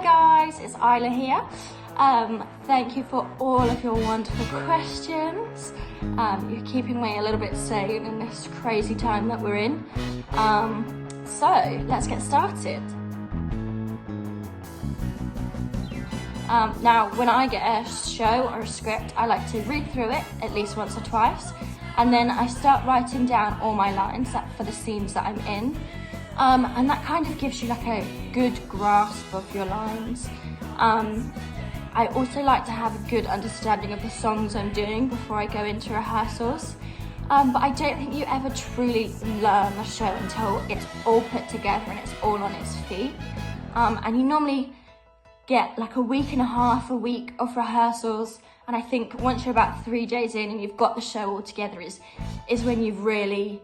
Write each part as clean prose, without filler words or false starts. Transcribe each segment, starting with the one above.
guys, it's Isla here. Thank you for all of your wonderful questions. You're keeping me a little bit sane in this crazy time that we're in. So let's get started. Now, when I get a show or a script, I like to read through it at least once or twice, and then I start writing down all my lines for the scenes that I'm in. And that kind of gives you like a good grasp of your lines. I also like to have a good understanding of the songs I'm doing before I go into rehearsals. But I don't think you ever truly learn the show until it's all put together and it's all on its feet. And you normally get like a week and a half, a week of rehearsals. And I think once you're about 3 days in and you've got the show all together is when you've really,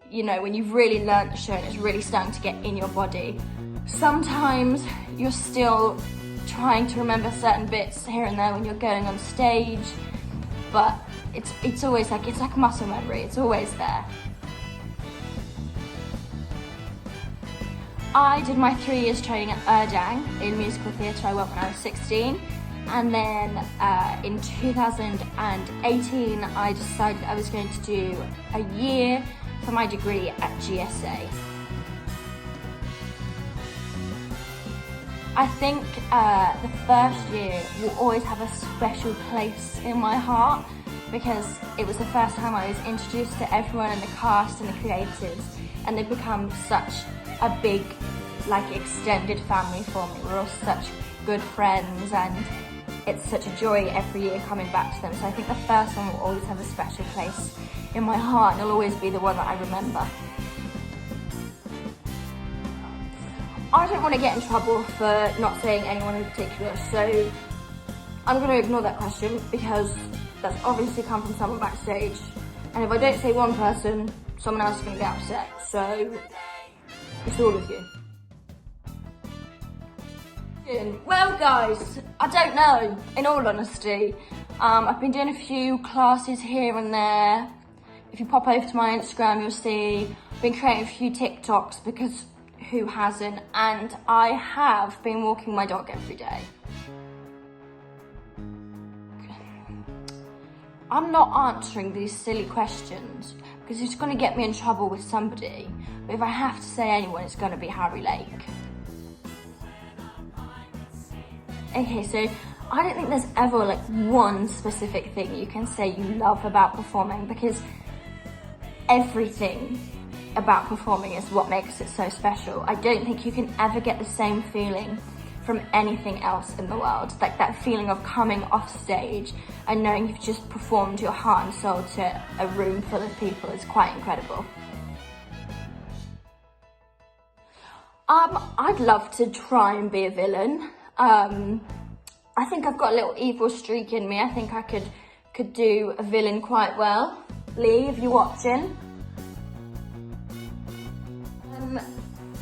when you've really learned the show and it's really starting to get in your body. Sometimes you're still trying to remember certain bits here and there when you're going on stage, but it's always like, it's like muscle memory, it's always there. I did my 3 years training at Erdang in musical theatre. I went when I was 16. And then in 2018, I decided I was going to do a year for my degree at GSA. I think the first year will always have a special place in my heart because it was the first time I was introduced to everyone in the cast and the creatives, and they've become such a big, extended family for me. We're all such good friends, and it's such a joy every year coming back to them. So I think the first one will always have a special place in my heart, and it'll always be the one that I remember. I don't want to get in trouble for not saying anyone in particular, so I'm going to ignore that question because that's obviously come from someone backstage. And if I don't say one person, someone else is going to get upset. So it's all of you. Well guys, I don't know, in all honesty. I've been doing a few classes here and there. If you pop over to my Instagram, you'll see I've been creating a few TikToks because who hasn't? And I have been walking my dog every day. I'm not answering these silly questions because it's going to get me in trouble with somebody. But if I have to say anyone, it's going to be Harry Lake. Okay, so I don't think there's ever one specific thing you can say you love about performing, because everything about performing is what makes it so special. I don't think you can ever get the same feeling from anything else in the world. Like that feeling of coming off stage and knowing you've just performed your heart and soul to a room full of people is quite incredible. I'd love to try and be a villain. I think I've got a little evil streak in me. I think I could do a villain quite well. Lee, if you're watching.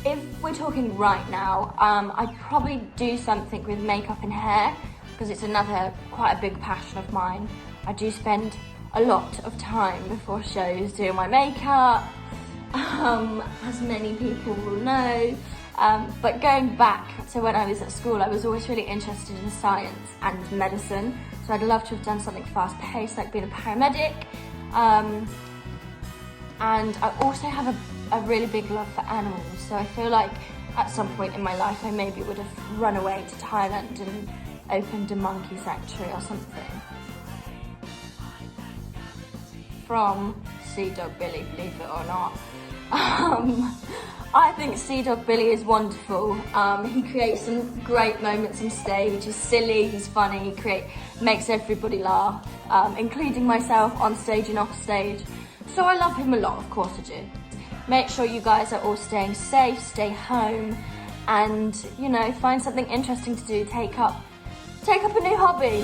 If we're talking right now, I'd probably do something with makeup and hair because it's another quite a big passion of mine. I do spend a lot of time before shows doing my makeup, as many people will know. But going back to when I was at school, I was always really interested in science and medicine. So I'd love to have done something fast-paced, like being a paramedic. And I also have a really big love for animals. So I feel like at some point in my life, I maybe would have run away to Thailand and opened a monkey sanctuary or something. From Sea Dog Billy, believe it or not. I think Sea Dog Billy is wonderful. He creates some great moments on stage. He's silly, he's funny, makes everybody laugh, including myself on stage and off stage. So I love him a lot, of course I do. Make sure you guys are all staying safe, stay home, and find something interesting to do. Take up a new hobby.